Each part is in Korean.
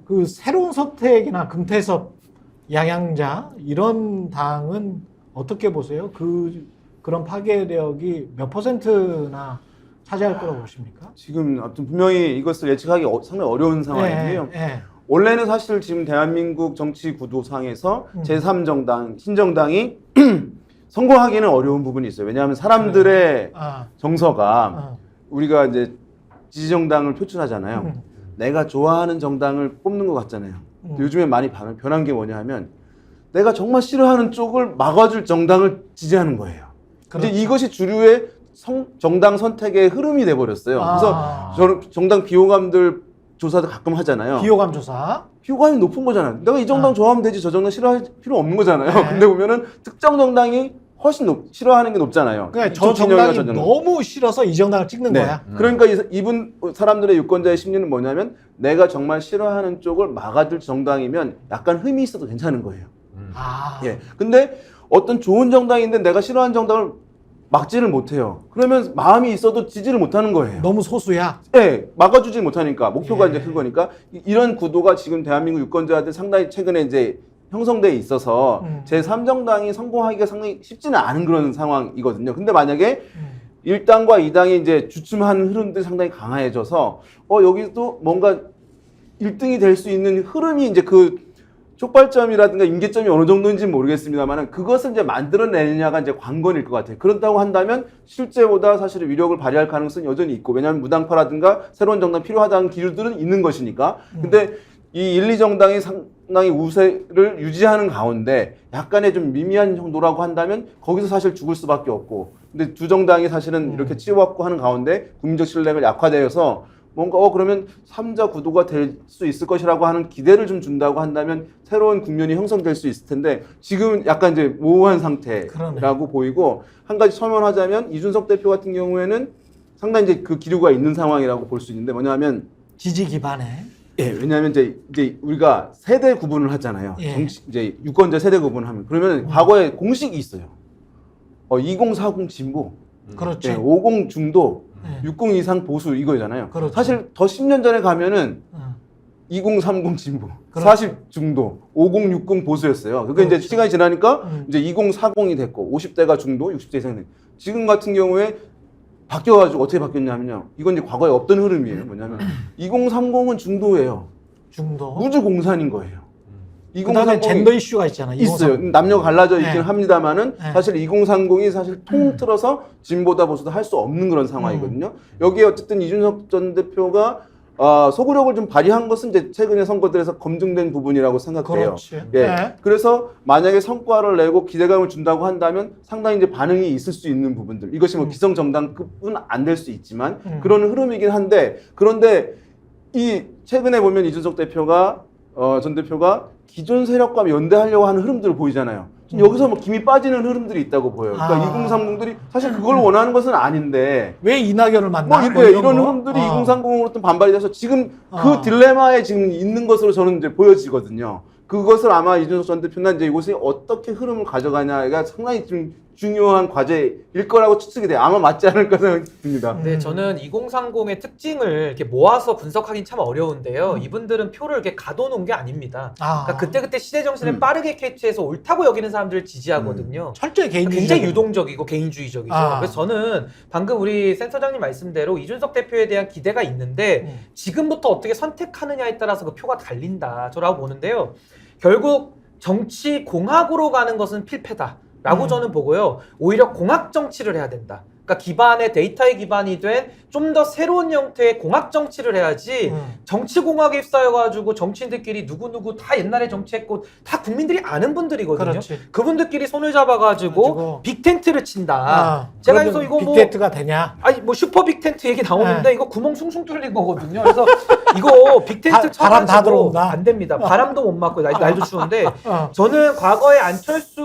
그 새로운 선택이나 금태섭, 양양자 이런 당은 어떻게 보세요? 그런 파괴력이 몇 %나 차지할 거라고 보십니까? 지금 아무튼 분명히 이것을 예측하기 상당히 어려운 상황인데요. 예. 원래는 사실 지금 대한민국 정치 구도상에서 제3정당, 신정당이 성공하기는 어려운 부분이 있어요. 왜냐하면 사람들의 정서가 우리가 이제 지지정당을 표출하잖아요. 내가 좋아하는 정당을 뽑는 것 같잖아요. 요즘에 많이 변한 게 뭐냐 하면 내가 정말 싫어하는 쪽을 막아줄 정당을 지지하는 거예요. 그렇죠. 이제 이것이 주류의 정당 선택의 흐름이 돼버렸어요. 그래서 저는 정당 비호감들 조사도 가끔 하잖아요. 비호감 조사. 비호감이 높은 거잖아요. 내가 이 정당 좋아하면 되지 저 정당 싫어할 필요 없는 거잖아요. 네. 근데 보면은 특정 정당이 훨씬 싫어하는 게 높잖아요. 그러니까 저 정당이 너무 싫어서 이 정당을 찍는 네. 거야. 그러니까 이분 사람들의 유권자의 심리는 뭐냐면 내가 정말 싫어하는 쪽을 막아줄 정당이면 약간 흠이 있어도 괜찮은 거예요. 예. 근데 어떤 좋은 정당인데 내가 싫어하는 정당을 막지를 못해요. 그러면 마음이 있어도 지지를 못하는 거예요. 너무 소수야. 네, 막아주지 못하니까 목표가 예. 이제 그거니까 이런 구도가 지금 대한민국 유권자들 상당히 최근에 이제 형성돼 있어서 제3정당이 성공하기가 상당히 쉽지는 않은 그런 상황이거든요. 근데 만약에 1당과 2당이 이제 주춤하는 흐름들이 상당히 강해져서 여기도 뭔가 1등이 될 수 있는 흐름이 이제 그 촉발점이라든가 임계점이 어느 정도인지는 모르겠습니다만 그것을 이제 만들어내느냐가 이제 관건일 것 같아요. 그렇다고 한다면 실제보다 사실 위력을 발휘할 가능성은 여전히 있고 왜냐하면 무당파라든가 새로운 정당 필요하다는 기류들은 있는 것이니까. 근데 이 1, 2정당이 상당히 우세를 유지하는 가운데 약간의 좀 미미한 정도라고 한다면 거기서 사실 죽을 수밖에 없고 근데 두 정당이 사실은 이렇게 치고받고 하는 가운데 국민적 신뢰가 약화되어서 뭔가 그러면 3자 구도가 될 수 있을 것이라고 하는 기대를 좀 준다고 한다면 새로운 국면이 형성될 수 있을 텐데 지금 약간 이제 모호한 상태라고 그러네. 보이고 한 가지 첨언하자면 이준석 대표 같은 경우에는 상당히 이제 그 기류가 있는 상황이라고 볼 수 있는데 뭐냐면 지지 기반에. 예, 왜냐하면 이제 우리가 세대 구분을 하잖아요. 예. 이제 유권자 세대 구분을 하면 그러면 과거에 공식이 있어요. 2040 진보, 그렇지. 예, 50 중도, 예. 60 이상 보수 이거잖아요. 그렇죠. 사실 더 10년 전에 가면은 2030 진보, 그렇죠. 40 중도, 50 60 보수였어요. 그게 그렇죠. 이제 시간이 지나니까 이제 2040이 됐고 50대가 중도, 60대 이상이 됐고 지금 같은 경우에 바뀌어가지고 어떻게 바뀌었냐면요. 이건 이제 과거에 없던 흐름이에요. 뭐냐면 2030은 중도예요. 중도. 우주공산인 거예요. 그다음에 젠더 이슈가 있잖아. 있어요. 2030. 남녀가 갈라져 있긴 네. 합니다만은 네. 사실 2030이 사실 통틀어서 진보다 보수다 할 수 없는 그런 상황이거든요. 여기에 어쨌든 이준석 전 대표가 소구력을 좀 발휘한 것은 이제 최근의 선거들에서 검증된 부분이라고 생각해요. 그렇지. 예. 네. 그래서 만약에 성과를 내고 기대감을 준다고 한다면 상당히 이제 반응이 있을 수 있는 부분들. 이것이 뭐 기성 정당급은 안 될 수 있지만 그런 흐름이긴 한데 그런데 이 최근에 보면 이준석 대표가 전 대표가 기존 세력과 연대하려고 하는 흐름들을 보이잖아요. 지금 여기서 뭐 김이 빠지는 흐름들이 있다고 보여요. 그러니까 2030들이 사실 그걸 원하는 것은 아닌데 왜 이낙연을 만나? 이런 흐름들이 2030으로 또 반발이 돼서 지금 그 딜레마에 지금 있는 것으로 저는 이제 보여지거든요. 그것을 아마 이준석 전 대표나 이제 이곳이 어떻게 흐름을 가져가냐가 상당히 좀 중요한 과제일 거라고 추측이 돼요. 아마 맞지 않을까 생각됩니다. 네, 저는 2030의 특징을 이렇게 모아서 분석하긴 참 어려운데요. 이분들은 표를 이렇게 가둬놓은 게 아닙니다. 그러니까 그때그때 시대 정신을 빠르게 캐치해서 옳다고 여기는 사람들을 지지하거든요. 철저히 개인주의. 굉장히 유동적이고 개인주의적이죠. 아. 그래서 저는 방금 우리 센터장님 말씀대로 이준석 대표에 대한 기대가 있는데 지금부터 어떻게 선택하느냐에 따라서 그 표가 달린다. 저라고 보는데요. 결국 정치 공학으로 가는 것은 필패다라고 저는 보고요. 오히려 공학 정치를 해야 된다. 그러니까 기반의 데이터에 기반이 된 좀 더 새로운 형태의 공학 정치를 해야지 정치 공학에 휩싸여가지고 정치인들끼리 누구누구 다 옛날에 정치했고 다 국민들이 아는 분들이거든요. 그렇지. 그분들끼리 손을 잡아가지고 빅텐트를 친다. 제가 그래서 이거 뭐 빅텐트가 되냐? 아니 뭐 슈퍼 빅텐트 얘기 나오는데 이거 구멍 숭숭 뚫린 거거든요. 그래서 이거 빅텐트 바람 다 쳐가지고 들어온다. 안 됩니다. 바람도 못 맞고 날도 추운데 저는 과거에 안철수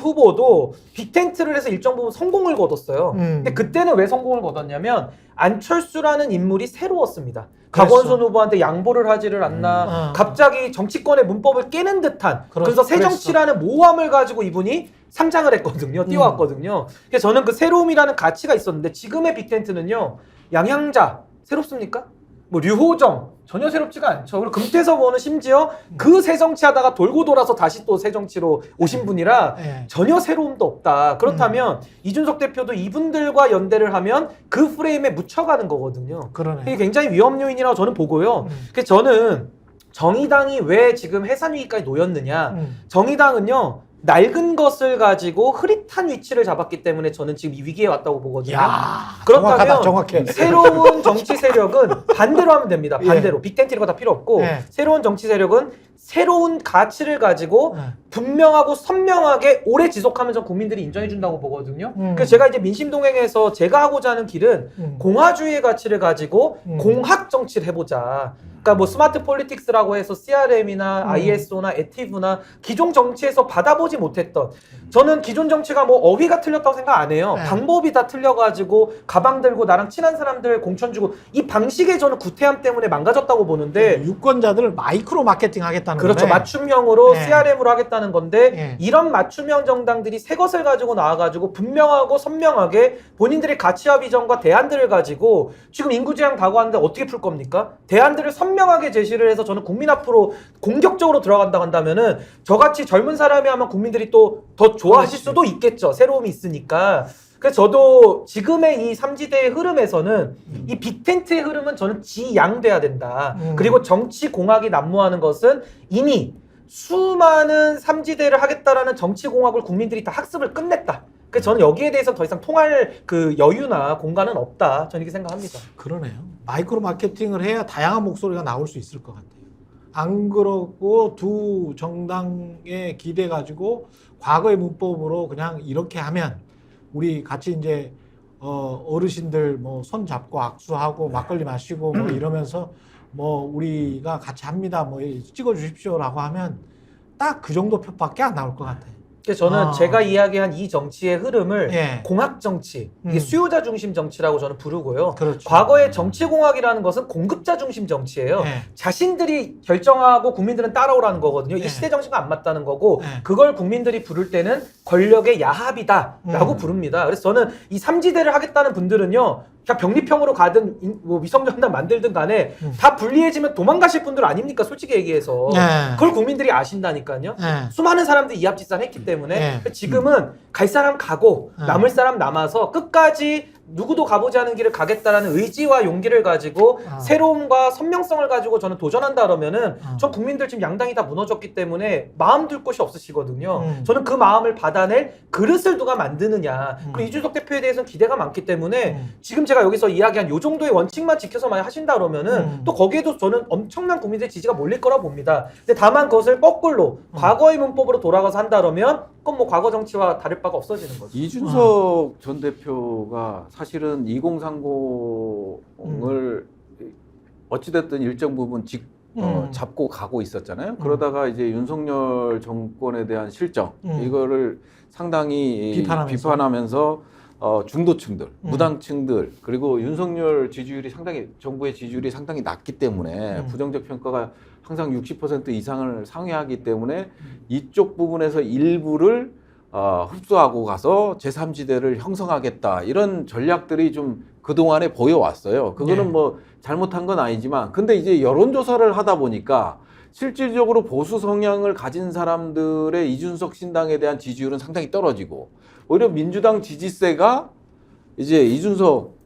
후보도 빅텐트를 해서 일정 부분 성공을 거뒀어요. 근데 그때는 왜 성공을 거뒀냐면 안철수라는 인물이 새로웠습니다. 박원순 후보한테 양보를 하지를 않나 갑자기 정치권의 문법을 깨는 듯한 그래서 새정치라는 모함을 가지고 이분이 상장을 했거든요. 띄워왔거든요. 그래서 저는 그 새로움이라는 가치가 있었는데 지금의 빅텐트는요. 양양자 새롭습니까? 뭐 류호정 전혀 새롭지가 않죠. 그리고 금태섭 의원은 심지어 그 새정치하다가 돌고 돌아서 다시 또 새정치로 오신 분이라 예. 전혀 새로움도 없다. 그렇다면 이준석 대표도 이분들과 연대를 하면 그 프레임에 묻혀가는 거거든요. 그러네. 이게 굉장히 위험 요인이라고 저는 보고요. 그래서 저는 정의당이 왜 지금 해산 위기까지 놓였느냐. 정의당은요. 낡은 것을 가지고 흐릿한 위치를 잡았기 때문에 저는 지금 이 위기에 왔다고 보거든요. 야, 그렇다면 정확해. 새로운 정치 세력은 반대로 하면 됩니다. 반대로. 예. 빅텐트 이런 거 다 필요 없고 예. 새로운 정치 세력은 새로운 가치를 가지고 예. 분명하고 선명하게 오래 지속하면 전 국민들이 인정해 준다고 보거든요. 그래서 제가 이제 민심동행에서 제가 하고자 하는 길은 공화주의의 가치를 가지고 공학 정치를 해보자. 그러니까 뭐 스마트 폴리틱스라고 해서 CRM이나 ISO나 에티브나 기존 정치에서 받아보지 못했던 저는 기존 정치가 뭐 어휘가 틀렸다고 생각 안 해요. 네. 방법이 다 틀려가지고 가방 들고 나랑 친한 사람들 공천 주고 이 방식에 저는 구태함 때문에 망가졌다고 보는데 유권자들을 마이크로 마케팅 하겠다는 그렇죠. 거네. 맞춤형으로 네. CRM으로 하겠다는 건데 네. 이런 맞춤형 정당들이 새 것을 가지고 나와가지고 분명하고 선명하게 본인들의 가치와 비전과 대안들을 가지고 지금 인구제한 다가왔는데 어떻게 풀 겁니까? 대안들을 선명하게 제시를 해서 저는 국민 앞으로 공격적으로 들어간다고 한다면은 저같이 젊은 사람이 하면 국민들이 또 더 좋아하실 그렇지. 수도 있겠죠. 새로움이 있으니까. 그래서 저도 지금의 이 삼지대의 흐름에서는 이 빅텐트의 흐름은 저는 지양돼야 된다. 그리고 정치 공학이 난무하는 것은 이미 수많은 삼지대를 하겠다라는 정치 공학을 국민들이 다 학습을 끝냈다. 그래서 저는 여기에 대해서 더 이상 통할 그 여유나 공간은 없다. 저는 이렇게 생각합니다. 그러네요. 마이크로 마케팅을 해야 다양한 목소리가 나올 수 있을 것 같아요. 안 그러고 두 정당에 기대 가지고 과거의 문법으로 그냥 이렇게 하면 우리 같이 이제 어르신들 뭐 손 잡고 악수하고 막걸리 마시고 뭐 이러면서 뭐 우리가 같이 합니다. 뭐 찍어 주십시오라고 하면 딱 그 정도 표밖에 안 나올 것 같아요. 그래서 저는 제가 이야기한 이 정치의 흐름을 예. 공학 정치, 이게 수요자 중심 정치라고 저는 부르고요. 그렇죠. 과거의 정치 공학이라는 것은 공급자 중심 정치예요. 예. 자신들이 결정하고 국민들은 따라오라는 거거든요. 예. 이 시대 정신과 안 맞다는 거고 예. 그걸 국민들이 부를 때는 권력의 야합이다라고 부릅니다. 그래서 저는 이 삼지대를 하겠다는 분들은요. 그냥 병리평으로 가든 뭐 위성전당 만들든 간에 다 불리해지면 도망가실 분들 아닙니까? 솔직히 얘기해서. 예. 그걸 국민들이 아신다니까요. 예. 수많은 사람들이 이합집산했기 때문에 예. 지금은 갈 사람 가고 예. 남을 사람 남아서 끝까지 누구도 가보지 않은 길을 가겠다라는 의지와 용기를 가지고 새로움과 선명성을 가지고 저는 도전한다 그러면은 전 국민들 지금 양당이 다 무너졌기 때문에 마음 둘 곳이 없으시거든요. 저는 그 마음을 받아낼 그릇을 누가 만드느냐. 그리고 이준석 대표에 대해서는 기대가 많기 때문에 지금 제가 여기서 이야기한 요 정도의 원칙만 지켜서 만약 하신다 그러면은 또 거기에도 저는 엄청난 국민들의 지지가 몰릴 거라 봅니다. 근데 다만 그것을 거꾸로 과거의 문법으로 돌아가서 한다 그러면 그건 뭐 과거 정치와 다를 바가 없어지는 거죠. 이준석 전 대표가 사실은 2030을 어찌됐든 일정 부분 잡고 가고 있었잖아요. 그러다가 이제 윤석열 정권에 대한 실정 이거를 상당히 비판하면서 중도층들, 무당층들 그리고 윤석열 지지율이 상당히 정부의 지지율이 상당히 낮기 때문에 부정적 평가가 항상 60% 이상을 상회하기 때문에 이쪽 부분에서 일부를 흡수하고 가서 제3지대를 형성하겠다 이런 전략들이 좀 그동안에 보여왔어요. 그거는 네. 뭐 잘못한 건 아니지만 근데 이제 여론조사를 하다 보니까 실질적으로 보수 성향을 가진 사람들의 이준석 신당에 대한 지지율은 상당히 떨어지고 오히려 민주당 지지세가 이제 이준석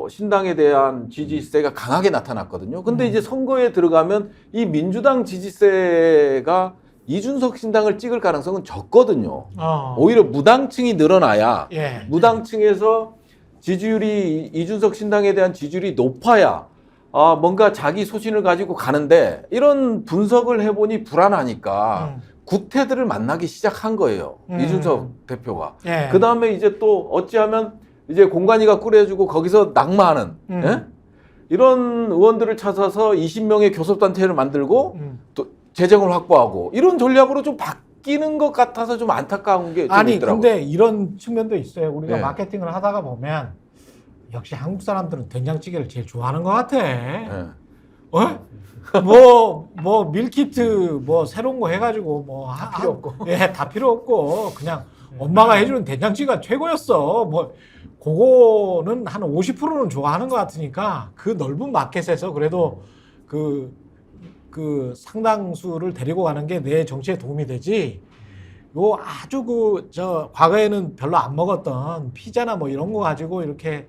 신당에 대한 지지세가 강하게 나타났거든요. 근데 이제 선거에 들어가면 이 민주당 지지세가 이준석 신당을 찍을 가능성은 적거든요. 오히려 무당층이 늘어나야 예. 무당층에서 지지율이 이준석 신당에 대한 지지율이 높아야 뭔가 자기 소신을 가지고 가는데 이런 분석을 해보니 불안하니까 구태들을 만나기 시작한 거예요. 이준석 대표가. 예. 그 다음에 이제 또 어찌하면 이제 공관위가 꾸려주고 거기서 낙마하는 예? 이런 의원들을 찾아서 20명의 교섭단체를 만들고 또 재정을 확보하고 이런 전략으로 좀 바뀌는 것 같아서 좀 안타까운 게 좀 아니 있더라고요. 근데 이런 측면도 있어요. 우리가 네. 마케팅을 하다가 보면 역시 한국 사람들은 된장찌개를 제일 좋아하는 것 같아. 예. 뭐 밀키트 뭐 새로운 거 해가지고 뭐 필요 없고. 예, 다 필요 없고 그냥 엄마가 해주는 된장찌개가 최고였어. 뭐 그거는 한 50%는 좋아하는 것 같으니까 그 넓은 마켓에서 그래도 그 상당수를 데리고 가는 게 내 정치에 도움이 되지. 요 아주 과거에는 별로 안 먹었던 피자나 뭐 이런 거 가지고 이렇게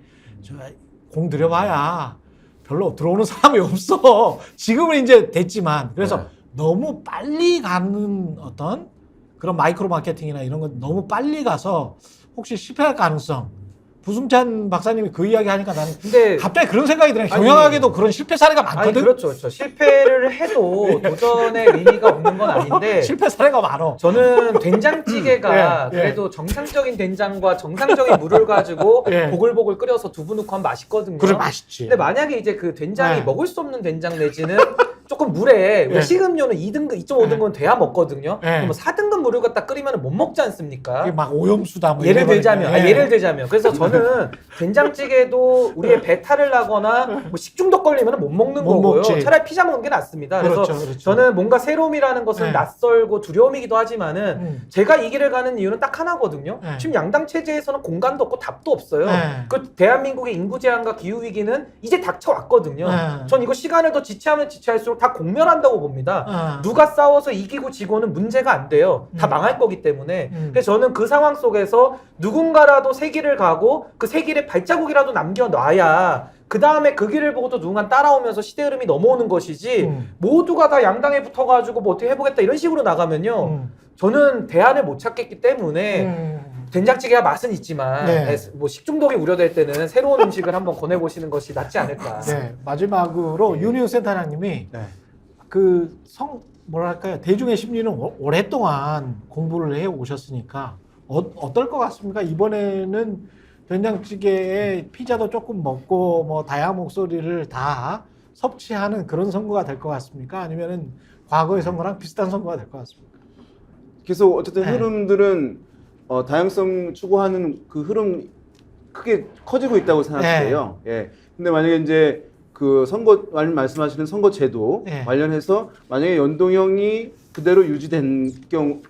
공 들여봐야 별로 들어오는 사람이 없어. 지금은 이제 됐지만. 그래서 네. 너무 빨리 가는 어떤 그런 마이크로 마케팅이나 이런 건 너무 빨리 가서 혹시 실패할 가능성. 부승찬 박사님이 그 이야기 하니까 나는 근데 갑자기 그런 생각이 드네. 아니, 경영학에도 그런 실패 사례가 아니 많거든. 그렇죠. 실패를 해도 도전의 의미가 없는 건 아닌데 실패 사례가 많어. 저는 된장찌개가 예, 예. 그래도 정상적인 된장과 정상적인 물을 가지고 예. 보글보글 끓여서 두부 넣고 하면 맛있거든요. 그래 맛있지. 근데 만약에 이제 그 된장이 네. 먹을 수 없는 된장 내지는 조금 물에 네. 식음료는 2등급, 2.5등급은 돼야 먹거든요. 네. 뭐 4등급 물을 갖다 끓이면 못 먹지 않습니까? 이게 막 오염수다 뭐 예를 이래버리네. 들자면, 예. 예를 들자면. 그래서 저는 된장찌개도 우리의 배탈을 나거나 뭐 식중독 걸리면 못 먹는 못 거고요. 먹지. 차라리 피자 먹는 게 낫습니다. 그래서 그렇죠. 저는 뭔가 새로움이라는 것은 네. 낯설고 두려움이기도 하지만은 제가 이 길을 가는 이유는 딱 하나거든요. 네. 지금 양당 체제에서는 공간도 없고 답도 없어요. 네. 그 대한민국의 인구 제한과 기후 위기는 이제 닥쳐왔거든요. 네. 전 이거 시간을 더 지체하면 지체할수록 다 공멸한다고 봅니다. 어. 누가 싸워서 이기고 지고는 문제가 안 돼요. 다 망할 거기 때문에. 그래서 저는 그 상황 속에서 누군가라도 새 길을 가고 그 새 길에 발자국이라도 남겨놔야 그 다음에 그 길을 보고 또 누군가 따라오면서 시대 흐름이 넘어오는 것이지 모두가 다 양당에 붙어가지고 뭐 어떻게 해보겠다 이런 식으로 나가면요. 저는 대안을 못 찾겠기 때문에 된장찌개가 맛은 있지만 네. 뭐 식중독이 우려될 때는 새로운 음식을 한번 권해보시는 것이 낫지 않을까. 네. 마지막으로 윤희우 센터장님이 네. 뭐랄까요, 대중의 심리는 오랫동안 공부를 해 오셨으니까 어떨 것 같습니까? 이번에는 된장찌개에 피자도 조금 먹고 뭐 다양한 목소리를 다 섭취하는 그런 선거가 될 것 같습니까? 아니면은 과거의 선거랑 비슷한 선거가 될 것 같습니까? 계속 어쨌든 네. 흐름들은 다양성 추구하는 그 흐름 크게 커지고 있다고 생각해요. 예. 근데 만약에 이제 그 선거 말씀하시는 선거제도 네. 관련해서 만약에 연동형이 그대로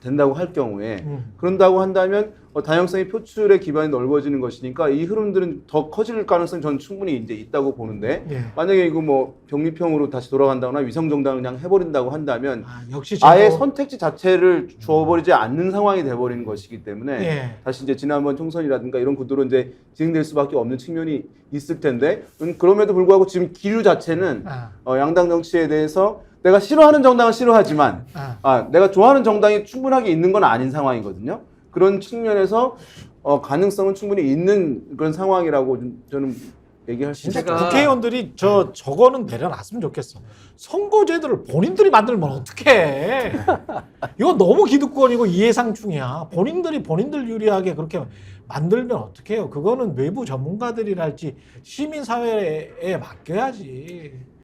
된다고 할 경우에 그런다고 한다면 다양성의 표출의 기반이 넓어지는 것이니까 이 흐름들은 더 커질 가능성이 저는 충분히 이제 있다고 보는데 예. 만약에 이거 뭐 병립형으로 다시 돌아간다거나 위성정당을 그냥 해버린다고 한다면 역시 아예 선택지 자체를 주어버리지 않는 상황이 돼버리는 것이기 때문에 예. 다시 이제 지난번 총선이라든가 이런 구도로 이제 진행될 수밖에 없는 측면이 있을 텐데 그럼에도 불구하고 지금 기류 자체는 양당 정치에 대해서 내가 싫어하는 정당은 싫어하지만 내가 좋아하는 정당이 충분하게 있는 건 아닌 상황이거든요. 그런 측면에서 가능성은 충분히 있는 그런 상황이라고 저는 얘기할 수 있어요. 국회의원들이 저거는 내려놨으면 좋겠어. 선거제도를 본인들이 만들면 어떡해. 이거 너무 기득권이고 이해상충이야. 본인들 유리하게 그렇게 만들면 어떡해요. 그거는 외부 전문가들이랄지 시민사회에 맡겨야지.